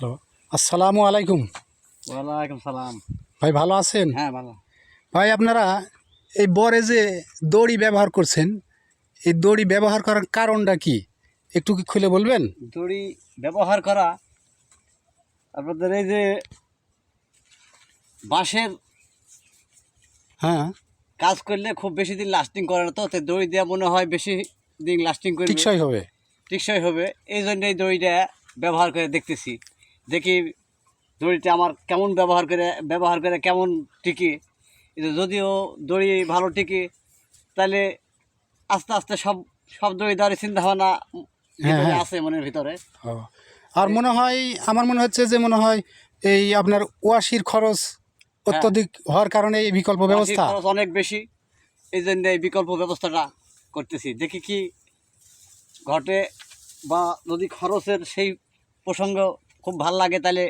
Hello, আসসালামু আলাইকুম। ওয়ালাইকুম সালাম। ভাই ভালো আছেন? হ্যাঁ, ভালো। ভাই আপনারা এই বরে যে দড়ি ব্যবহার করছেন, এই দড়ি ব্যবহার করার কারণটা কি একটু কি খুলে বলবেন? দড়ি ব্যবহার করা আপনাদের এই যে বাঁশের হ্যাঁ, কাজ করলে খুব বেশি দিন লাস্টিং করে না, তো দড়ি দেওয়া মনে হয় বেশি দিন লাস্টিং করবে, টিকসই হবে। টেকসই হবে। এই জন্য এই দড়িটা ব্যবহার করে দেখতেছি, দেখি দড়িটা আমার কেমন ব্যবহার করে কেমন টিকে। যদিও দড়ি ভালো টিকে, তাহলে আস্তে আস্তে সব সব দড়ি দেওয়ার চিন্তা ভাবনা হ্যাঁ, হ্যাঁ। আছে মনের ভিতরে। ও, আর মনে হয় আমার মনে হচ্ছে যে মনে হয় এই আপনার ওয়াশির খরচ অত্যধিক হওয়ার কারণে এই বিকল্প ব্যবস্থা। খরচ অনেক বেশি, এই জন্য এই বিকল্প ব্যবস্থাটা করতেছি, দেখি কি ঘটে। বা যদি খরচের সেই প্রসঙ্গ খুব ভাল লাগে, তাহলে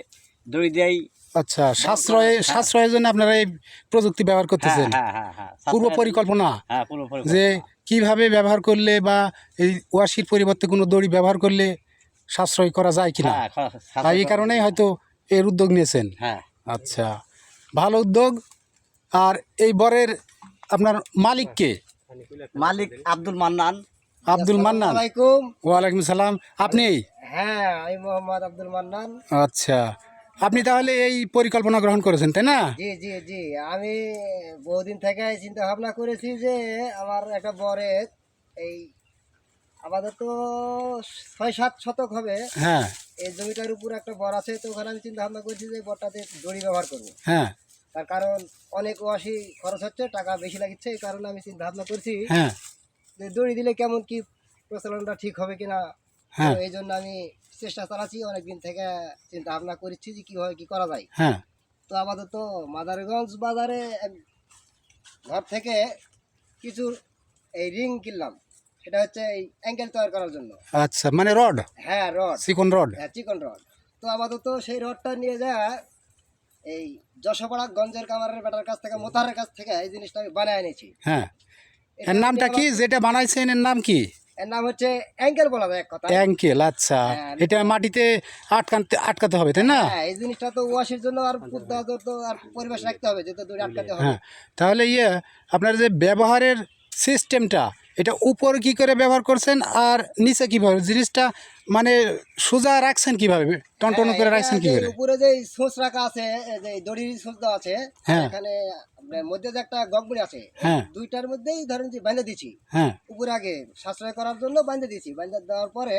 দড়ি দেয়াই। আচ্ছা, সাশ্রয়ের জন্য আপনারা এই প্রযুক্তি ব্যবহার হ্যাঁ করতেছেন। হ্যাঁ হ্যাঁ হ্যাঁ, পূর্ব পরিকল্পনা হ্যাঁ পুরো যে কিভাবে ব্যবহার করলে বা এই ওয়াশির পরিবর্তে কোনো দড়ি ব্যবহার করলে সাশ্রয় করা যায় কিনা, আর এই কারণেই হয়তো এর উদ্যোগ নিয়েছেন। হ্যাঁ। আচ্ছা, ভালো উদ্যোগ। আর এই বরের আপনার মালিককে? মালিক আব্দুল মান্নান। আব্দুল মান্নান। ওয়ালাইকুম সালাম। আপনি? হ্যাঁ, আমি মোহাম্মদ আব্দুল মান্নান। আচ্ছা, আপনি তাহলে এই পরিকল্পনা গ্রহণ করেছেন, তাই না? জি জি জি, আমি বহুদিন থেকে চিন্তা ভাবনা করেছি যে আমার একটা বরের এই আমাদের তো ৬-৭ শতক হবে। হ্যাঁ এই জমিটার উপর একটা বর আছে, তো ওখানে আমি চিন্তা ভাবনা করছি যে বরটাতে দড়ি ব্যবহার করবো। হ্যাঁ তার কারণ অনেক ওয়াশি খরচ হচ্ছে, টাকা বেশি লাগছে, এই কারণে আমি চিন্তা ভাবনা করছি হ্যাঁ যে দড়ি দিলে কেমন কি প্রচলনটা ঠিক হবে কিনা। হ্যাঁ তো এই জন্য আমি চেষ্টা চালাচ্ছি, অনেকদিন থেকে চিন্তা ভাবনা করছি যে কীভাবে কী করা যায়। হ্যাঁ তো আপাতত মাদারগঞ্জ বাজারে ঘর থেকে কিছু এই রিং কিনলাম, সেটা হচ্ছে এই অ্যাঙ্গেল তৈরি করার জন্য। আচ্ছা, মানে রড, হ্যাঁ, রড, চিকন রড। হ্যাঁ চিকন রড। তো আপাতত সেই রডটা নিয়ে যায় এই যশোপাড়া গঞ্জের কামারের বেটার কাছ থেকে, মোতারের কাছ থেকে এই জিনিসটা আমি বানিয়ে এনেছি। হ্যাঁ, এর নামটা কি যেটা বানাইছেন, এর নাম কি? এর নাম হচ্ছে অ্যাঙ্গেল বলা যায় এক কথা। অ্যাঙ্কেল। আচ্ছা, হ্যাঁ, এটা মাটিতে আটকাতে হবে, তাই না? হ্যাঁ, এই জিনিসটা তো ওয়াশের জন্য আর তো আর পরিবেশ রাখতে হবে, যেটা দূরে আটকাতে হবে। হ্যাঁ, তাহলে আপনার যে ব্যবহারের সিস্টেমটা, এটা উপর কি করে ব্যবহার করছেন আর নিচে কিভাবে জিনিসটা মানে সোজা রাখছেন, কিভাবে টনটন করে হ্যাঁ, রাখছেন কি এটা যে করে? উপরে যে সোঁচ রাখা আছে, যে দড়ির সোঁচ দেওয়া আছে, হ্যাঁ। এখানে আপনার মধ্যে যে একটা গগবড়ি আছে, হ্যাঁ। দুইটার মধ্যেই ধরেন যে বাঁধে দিছি। হ্যাঁ উপরে আগে সাশ্রয় করার জন্য বাঁধে দিছি, বাঁধে দেওয়ার পরে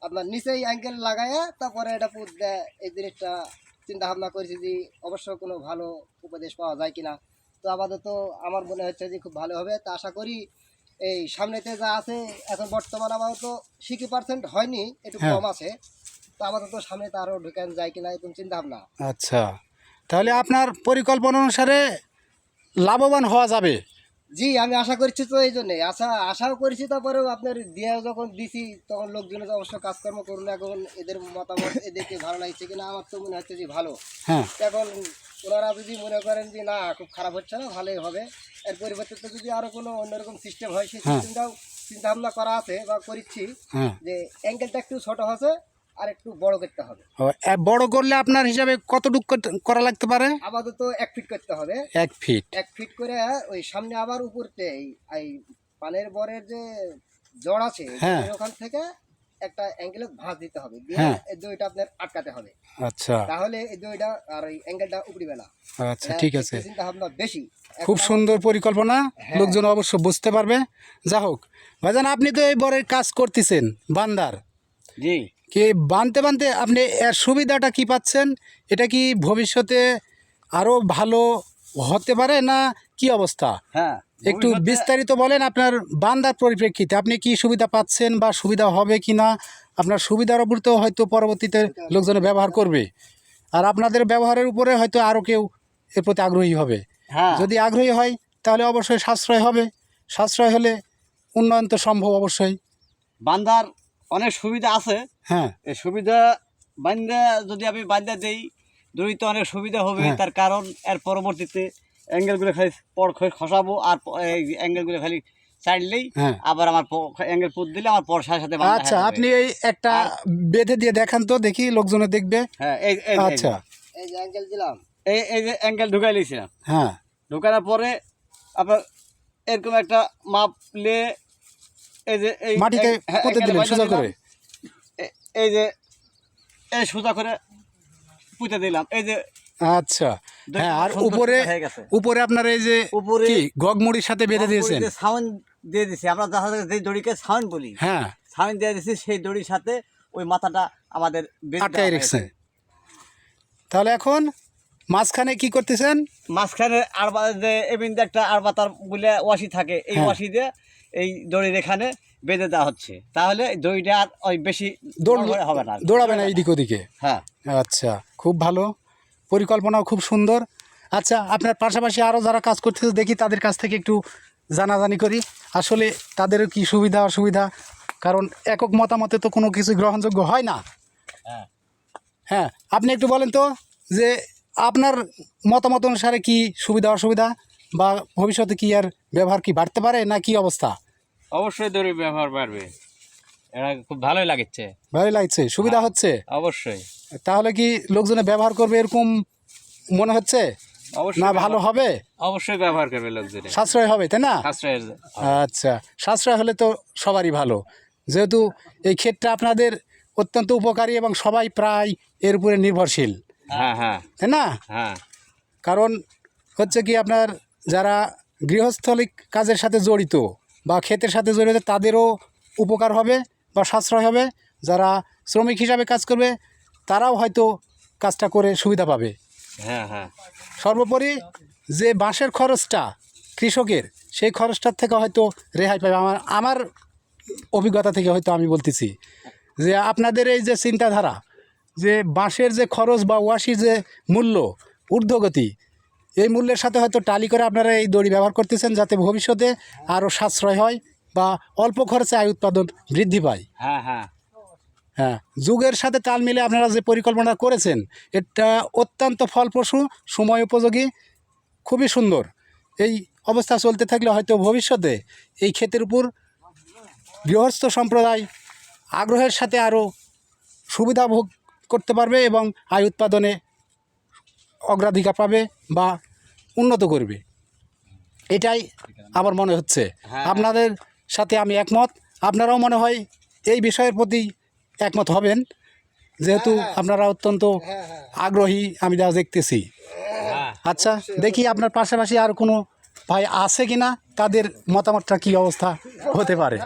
আপনার নিচেই অ্যাঙ্গেল লাগায়া তারপরে এটা পুত দেয়। এই জিনিসটা চিন্তা ভাবনা করেছি যে অবশ্য কোনো ভালো উপদেশ পাওয়া যায় কিনা। তো আপাতত আমার মনে হচ্ছে যে খুব ভালো হবে, তা আশা করি। এই সামনেতে যা আছে এখন বর্তমান আপাতত 60% হয়নি, একটু হ্যাঁ। কম আছে। তো আপাতত সামনে তো আরও ঢুকান যায় কিনা এরকম চিন্তা ভাবনা। আচ্ছা, তাহলে আপনার পরিকল্পনা অনুসারে লাভবান হওয়া যাবে। জি, আমি আশা করছি, তো এই জন্যে আশাও করেছি। তারপরেও আপনার দিয়ে যখন দিছি তখন লোকজনের অবশ্য কাজকর্ম করুন, এখন এদের মতামত এদেরকে ভালো লাগছে কিনা, আমার তো মনে হচ্ছে যে ভালো। হ্যাঁ এখন ওনারা যদি মনে করেন যে না খুব খারাপ হচ্ছে না, ভালোই হবে, এর পরিবর্তে তো যদি আরও কোনো অন্যরকম সিস্টেম হয়, সেই সিস্টেমটাও চিন্তা ভাবনা করা আছে বা করছি। হ্যাঁ, যে অ্যাঙ্গেলটা একটু ছোট হচ্ছে আর একটু বড় করতে হবে। বড় করলে আপনার হিসাবে কতটুকু করা লাগতে পারে? আপাতত 1 ফিট করতে হবে। 1 ফিট। 1 ফিট করে ওই সামনে আবার উপরতে এই পানের বরের যে জড় আছে, হ্যাঁ। ওখান থেকে একটা অ্যাঙ্গেলে ভাঁজ দিতে হবে, দিয়ে হ্যাঁ। এই দইটা আপনার আটকাতে হবে। আচ্ছা তাহলে এই দইটা আর ওই অ্যাঙ্গেলটা উপড়িবে না। আচ্ছা, ঠিক আছে। চিন্তা ভাবনা বেশি। খুব সুন্দর পরিকল্পনা, হ্যাঁ। লোকজন অবশ্য বুঝতে পারবে। যা হোক ভাইজান, আপনি তো এই বরের কাজ করতেছেন বান্দার, জি, কি বানতে বানতে আপনি এর সুবিধাটা কি পাচ্ছেন? এটা কি ভবিষ্যতে আরও ভালো হতে পারে না কি অবস্থা? হ্যাঁ, একটু বিস্তারিত বলেন আপনার বান্দার পরিপ্রেক্ষিতে আপনি কি সুবিধা পাচ্ছেন বা সুবিধা হবে কি না। আপনার সুবিধার উপর তো হয়তো পরবর্তীতে লোকজনে ব্যবহার করবে, আর আপনাদের ব্যবহারের উপরে হয়তো আরও কেউ এর প্রতি আগ্রহী হবে। হ্যাঁ, যদি আগ্রহী হয় তাহলে অবশ্যই সাশ্রয় হবে, সাশ্রয় হলে উন্নয়ন তো সম্ভব অবশ্যই। বান্দার অনেক সুবিধা আছে। হ্যাঁ এই সুবিধা বান্দা যদি আমি বান্দা দেই, দড়ি তো অনেক সুবিধা হবে। হ্যাঁ। তার কারণ এর পরবর্তীতে অ্যাঙ্গেলগুলো খালি পর খসাবো, আর এই অ্যাঙ্গেলগুলো খালি চাইলেই হ্যাঁ। আবার আমার অ্যাঙ্গেল পুত দিলে আমার পর সাথে বান্দা আচ্ছা হয়ে যাবে। আপনি এই একটা বেঁধে দিয়ে দেখান তো দেখি লোকজনে দেখবে। হ্যাঁ এই এই আচ্ছা এই যে অ্যাঙ্গেল দিলাম, এই যে অ্যাঙ্গেল ঢুকাই লিছিলাম, হ্যাঁ ঢুকানোর পরে আপনার এরকম একটা মাপলে এই যে এই মাটিতে হ্যাঁ, পুঁতে angle দিলেন বাইন্ধা সোজা দিলাম। করে। এই যে এই সোজা করে পুঁতে দিলাম, এই যে আচ্ছা হ্যাঁ, আর সুন্দর উপরে সুন্দর হয়ে গেছে। উপরে আপনার এই যে উপরে কি গগমুড়ির সাথে বেঁধে দিয়েছেন। সাউন্ড দিয়ে দিছি, আমরা দেখা যায় যে দড়িকে সাউন্ড বলি, হ্যাঁ সাউন্ড দিয়ে দিছি, সেই দড়ির সাথে ওই মাথাটা আমাদের বেঁধে আটকাই দেওয়া রেখেছে। হয়েছে। তাহলে এখন মাঝখানে কি করতেছেন? মাঝখানে যে এমনি একটা আরবাতার বলে ওয়াশি থাকে, এই হ্যাঁ। ওয়াশি দিয়ে এই দড়ির এখানে বেঁধে দেওয়া হচ্ছে, তাহলে দড়িটা আর ওই বেশি নড়বড়ে হবে না, দৌড়াবে না এইদিক ওদিকে। হ্যাঁ আচ্ছা খুব ভালো, পরিকল্পনাও খুব সুন্দর। আচ্ছা আপনার পাশাপাশি আরও যারা কাজ করতেছে দেখি তাদের কাছ থেকে একটু জানাজানি করি আসলে তাদের কি সুবিধা অসুবিধা, কারণ একক মতামতে তো কোনো কিছু গ্রহণযোগ্য হয় না। হ্যাঁ হ্যাঁ আপনি একটু বলেন তো যে আপনার মতামত অনুসারে কি সুবিধা অসুবিধা বা ভবিষ্যতে কি আর ব্যবহার কি বাড়তে পারে না কি অবস্থা? অবশ্যই দড়ির ব্যবহার বাড়বে, এটা খুব ভালোই লাগছে। ভালোই লাগছে, সুবিধা হচ্ছে। অবশ্যই তাহলে কি লোকজনে ব্যবহার করবে এরকম মনে হচ্ছে অবশ্যই না ভালো হবে, অবশ্যই ব্যবহার করবে লোকজন, সাশ্রয় হবে তাই না? সাশ্রয়ের আচ্ছা সাশ্রয় হলে তো সবারই ভালো, যেহেতু এই ক্ষেতটা আপনাদের অত্যন্ত উপকারী এবং সবাই প্রায় এর উপরে নির্ভরশীল হ্যাঁ হ্যাঁ তাই না? হ্যাঁ কারণ হচ্ছে কি আপনার যারা গৃহস্থলিক কাজের সাথে জড়িত বা ক্ষেতের সাথে জড়িত তাদেরও উপকার হবে বা সাশ্রয় হবে, যারা শ্রমিক হিসাবে কাজ করবে তারাও হয়তো কাজটা করে সুবিধা পাবে। হ্যাঁ হ্যাঁ সর্বোপরি যে বাঁশের খরচটা কৃষকের, সেই খরচটার থেকে হয়তো রেহাই পাবে। আমার অভিজ্ঞতা থেকে হয়তো আমি বলতেছি যে আপনাদের এই যে চিন্তাধারা যে বাঁশের যে খরচ বা ওয়াশির যে মূল্য ঊর্ধ্বগতি, এই মূল্যের সাথে হয়তো টালি করে আপনারা এই দড়ি ব্যবহার করতেছেন যাতে ভবিষ্যতে আরও সাশ্রয় হয় বা অল্প খরচে আয় উৎপাদন বৃদ্ধি পায়। হ্যাঁ হ্যাঁ হ্যাঁ যুগের সাথে তাল মিলে আপনারা যে পরিকল্পনা করেছেন এটা অত্যন্ত ফলপ্রসূ, সময় উপযোগী, খুবই সুন্দর। এই অবস্থা চলতে থাকলে হয়তো ভবিষ্যতে এই ক্ষেতের উপর গৃহস্থ সম্প্রদায় আগ্রহের সাথে আরও সুবিধা ভোগ করতে পারবে এবং আয় উৎপাদনে অগ্রাধিকার পাবে বা উন্নত করবে, এটাই আমার মনে হচ্ছে। আপনাদের সাথে আমি একমত, আপনারাও মনে হয় এই বিষয়ের প্রতি একমত হবেন, যেহেতু আপনারা অত্যন্ত আগ্রহী আমি যা দেখতেছি। আচ্ছা দেখি আপনার পাশাপাশি আর কোনো ভাই আছে কি না, তাদের মতামতটা কী অবস্থা হতে পারে।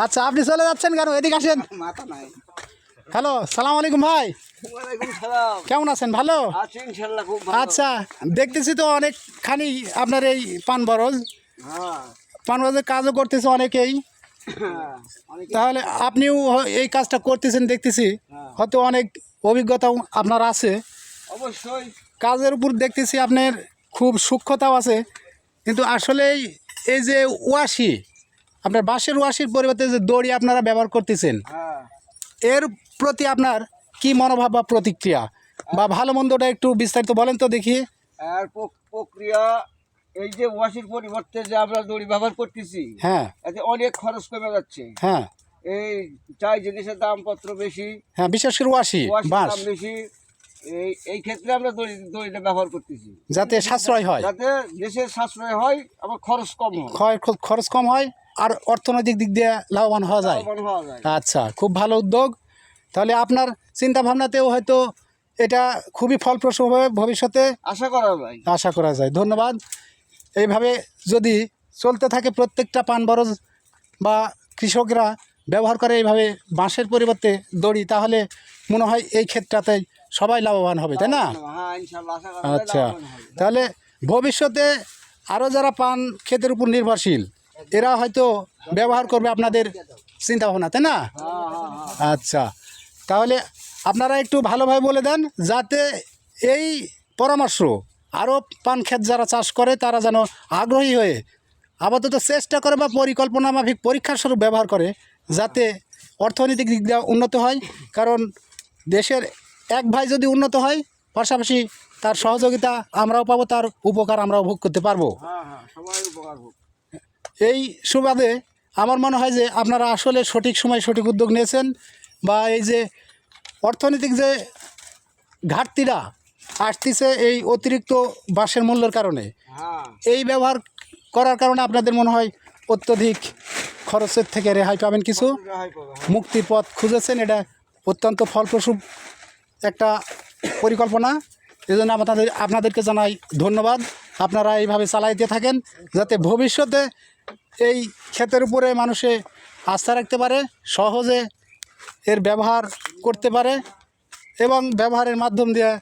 আচ্ছা আপনি চলে যাচ্ছেন কেন, এদিকে আসেন। মাথা নাই। হ্যালো সালাম আলাইকুম ভাই, ওয়ালাইকুম সালাম। কেমন আছেন? ভালো আছি ইনশাআল্লাহ, খুব ভালো। আচ্ছা দেখতেছি তো অনেকখানি আপনার এই পান বরজ, হ্যাঁ পান বরজের কাজও করতেছে অনেকেই, অনেক তাহলে আপনিও এই কাজটা করতেছেন দেখতেছি, হয়তো অনেক অভিজ্ঞতাও আপনার আছে, অবশ্যই কাজের উপর দেখতেছি আপনার খুব সূক্ষ্মতাও আছে, কিন্তু আসলেই এই যে ওয়াশি, আপনার বাঁশের ওয়াশির পরিবর্তে যে দড়ি আপনারা ব্যবহার করতেছেন, হ্যাঁ এর প্রতি আপনার কি মনোভাব বা প্রতিক্রিয়া বা ভালো মন্দটা একটু বিস্তারিত বলেন তো দেখি। আর প্রক্রিয়া, এই যে ওয়াশির পরিবর্তে যে আমরা দড়ি ব্যবহার করতেছি, হ্যাঁ এতে অনেক খরচ কমে যাচ্ছে। হ্যাঁ এই চাই জিনিসের দামপত্র বেশি, হ্যাঁ বিশেষ করে ওয়াশি ওয়াশির বাঁশ, দাম বেশি, এই ক্ষেত্রে আমরা দড়িটা ব্যবহার করতেছি যাতে সাশ্রয় হয়, যাতে দেশের সাশ্রয় হয়, আবার খরচ কম হয়, খরচ কম হয় আর অর্থনৈতিক দিক দিয়ে লাভবান হওয়া যায়। লাভবান হওয়া যায়। আচ্ছা খুব ভালো উদ্যোগ, তাহলে আপনার চিন্তা ভাবনাতেও হয়তো এটা খুবই ফলপ্রসূ হবে ভবিষ্যতে আশা করা যায়। আশা করা যায়। ধন্যবাদ। এইভাবে যদি চলতে থাকে প্রত্যেকটা পান বরজ বা কৃষকরা ব্যবহার করে এইভাবে বাঁশের পরিবর্তে দড়ি, তাহলে মনে হয় এই ক্ষেত্রটাতে সবাই লাভবান হবে তাই না? হ্যাঁ ইনশাআল্লাহ আশা করা যায় আচ্ছা লাভবান হবে। তাহলে ভবিষ্যতে আরও যারা পান ক্ষেতের উপর নির্ভরশীল এরা হয়তো ব্যবহার করবে আপনাদের চিন্তা ভাবনা তাই না? আচ্ছা তাহলে আপনারা একটু ভালোভাবে বলে দেন যাতে এই পরামর্শ আরও পান ক্ষেত যারা চাষ করে তারা যেন আগ্রহী হয়ে আপাতত চেষ্টা করে বা পরিকল্পনা মাফিক পরীক্ষার স্বরূপ ব্যবহার করে, যাতে অর্থনৈতিক দিক দিয়ে উন্নত হয়। কারণ দেশের এক ভাই যদি উন্নত হয়, পাশাপাশি তার সহযোগিতা আমরাও পাবো, তার উপকার আমরাও ভোগ করতে পারবো। হ্যাঁ হ্যাঁ, সবাই উপকার হোক। এই সুবাদে আমার মনে হয় যে আপনারা আসলে সঠিক সময় সঠিক উদ্যোগ নিয়েছেন, বা এই যে অর্থনৈতিক যে ঘাটতিটা আসতেছে এই অতিরিক্ত বাঁশের মূল্যের কারণে, এই ব্যবহার করার কারণে আপনাদের মনে হয় অত্যধিক খরচের থেকে রেহাই পাবেন, কিছু মুক্তির পথ খুঁজেছেন। এটা অত্যন্ত ফলপ্রসূ একটা পরিকল্পনা। এই জন্য আপনাদেরকে জানাই ধন্যবাদ। আপনারা এইভাবে চালাইতে থাকেন যাতে ভবিষ্যতে এই ক্ষেতের উপরে মানুষে আস্থা রাখতে পারে, সহজে এর ব্যবহার করতে পারে এবং ব্যবহারের মাধ্যম দিয়ে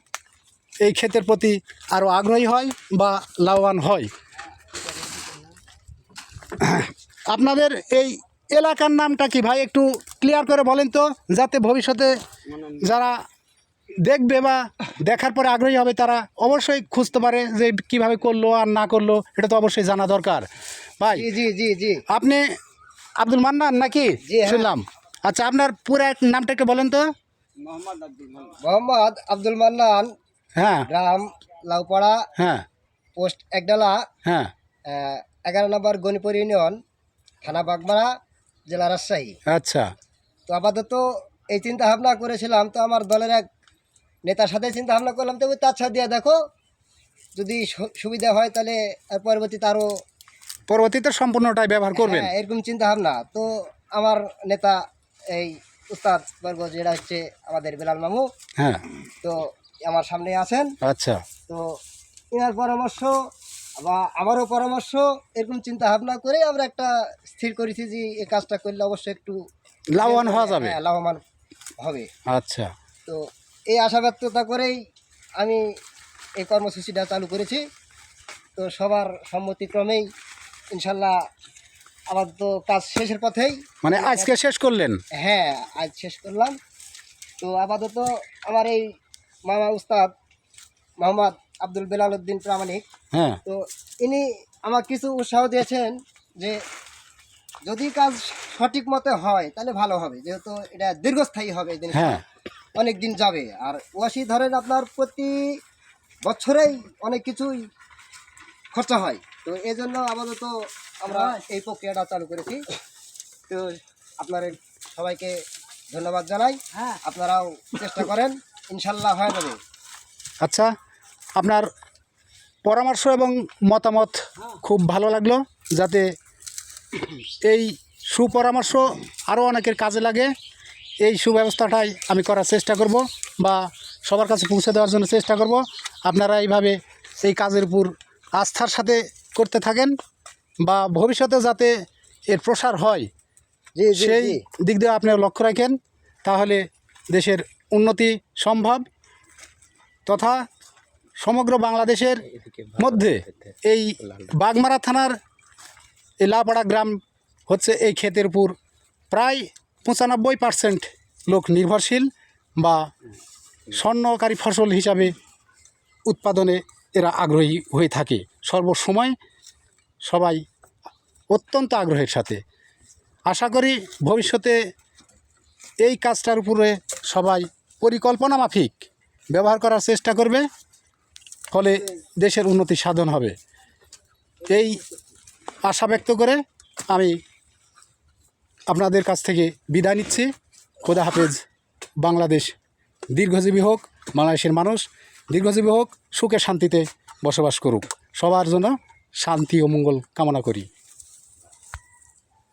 এই ক্ষেতের প্রতি আরও আগ্রহী হয় বা লাভবান হয়। আপনাদের এই এলাকার নামটা কি ভাই, একটু ক্লিয়ার করে বলেন তো, যাতে ভবিষ্যতে যারা দেখবে বা দেখার পরে আগ্রহী হবে তারা অবশ্যই খুঁজতে পারে যে কিভাবে করলো আর না করলো, এটা তো অবশ্যই জানা দরকার। ভাই জি জি জি জি আপনি আব্দুল মান্নান নাকি জি, হ্যাঁ। শুনলাম? আচ্ছা, আপনার পুরো নামটা একটু বলেন তো। মোহাম্মদ আব্দুল মান্নান, হ্যাঁ গ্রাম লাউপাড়া, হ্যাঁ পোস্ট একডালা, হ্যাঁ 11 নম্বর গণিপুর ইউনিয়ন, থানা বাগমারা, জেলা রাজশাহী। আচ্ছা তো আপাতত এই চিন্তা ভাবনা করেছিলাম, তো আমার দলের এক নেতার সাথে চিন্তা ভাবনা করলাম, তো তার দিয়ে দেখো যদি সুবিধা হয় তাহলে আর পরবর্তীতে আরও পরবর্তীতে সম্পূর্ণটাই ব্যবহার করবেন। এরকম চিন্তা ভাবনা। তো আমার নেতা এই উস্তাদ বর্গ, যেটা হচ্ছে আমাদের বেলাল মামু, হ্যাঁ তো আমার সামনে আছেন। আচ্ছা তো এনার পরামর্শ বা আমারও পরামর্শ, এরকম চিন্তা ভাবনা করে আমরা একটা স্থির করেছি যে এই কাজটা করলে অবশ্যই একটু লাভবান হওয়া যাবে। হ্যাঁ, লাভবান হবে। আচ্ছা তো এই আশা ব্যক্ততা করেই আমি এই কর্মসূচিটা চালু করেছি। তো সবার সম্মতিক্রমেই ইনশাল্লাহ আমার তো কাজ শেষের পথেই। মানে আজকে শেষ করলেন? হ্যাঁ, আজ শেষ করলাম। তো আপাতত আমার এই মামা উস্তাদ মোহাম্মদ আব্দুল বেলাল উদ্দিন প্রামাণিক, হ্যাঁ তো ইনি আমাকে কিছু উৎসাহ দিয়েছেন যে যদি কাজ সঠিক মতে হয় তাহলে ভালো হবে, যেহেতু এটা দীর্ঘস্থায়ী হবে, এই জিনিসটা হ্যাঁ অনেক দিন যাবে। আর ওয়াশি ধরেন আপনার প্রতি বছরেই অনেক কিছুই খরচা হয়। তো এই জন্য আপাতত আমরা এই প্রক্রিয়াটা চালু করেছি। তো আপনার সবাইকে ধন্যবাদ জানাই। আপনারাও চেষ্টা করেন, ইনশাল্লাহ হয়ে যাবে। আচ্ছা, আপনার পরামর্শ এবং মতামত খুব ভালো লাগলো, যাতে এই সুপরামর্শ আরও অনেকের কাজে লাগে এই সুব্যবস্থাটাই আমি করার চেষ্টা করব বা সবার কাছে পৌঁছে দেওয়ার জন্য চেষ্টা করব। আপনারা এইভাবে এই কাজের উপর আস্থার সাথে করতে থাকেন বা ভবিষ্যতে যাতে এর প্রসার হয় জি জি সেই জি দিক দিয়ে আপনি লক্ষ্য রাখেন, তাহলে দেশের উন্নতি সম্ভব, তথা সমগ্র বাংলাদেশের মধ্যে এই বাগমারা থানার এই লাপাড়া গ্রাম হচ্ছে এই ক্ষেতের উপর প্রায় 95% লোক নির্ভরশীল বা স্বর্ণকারী ফসল হিসাবে উৎপাদনে এরা আগ্রহী হয়ে থাকে সর্বসময়, সবাই অত্যন্ত আগ্রহের সাথে। আশা করি ভবিষ্যতে এই কাজটার উপরে সবাই পরিকল্পনা মাফিক ব্যবহার করার চেষ্টা করবে, ফলে দেশের উন্নতি সাধন হবে। এই আশা ব্যক্ত করে আমি আপনাদের কাছ থেকে বিদায় নিচ্ছি। খোদা হাফেজ। বাংলাদেশ দীর্ঘজীবী হোক, বাংলাদেশের মানুষ দীর্ঘজীবী হোক, সুখে শান্তিতে বসবাস করুক। সবার জন্য শান্তি ও মঙ্গল কামনা করি।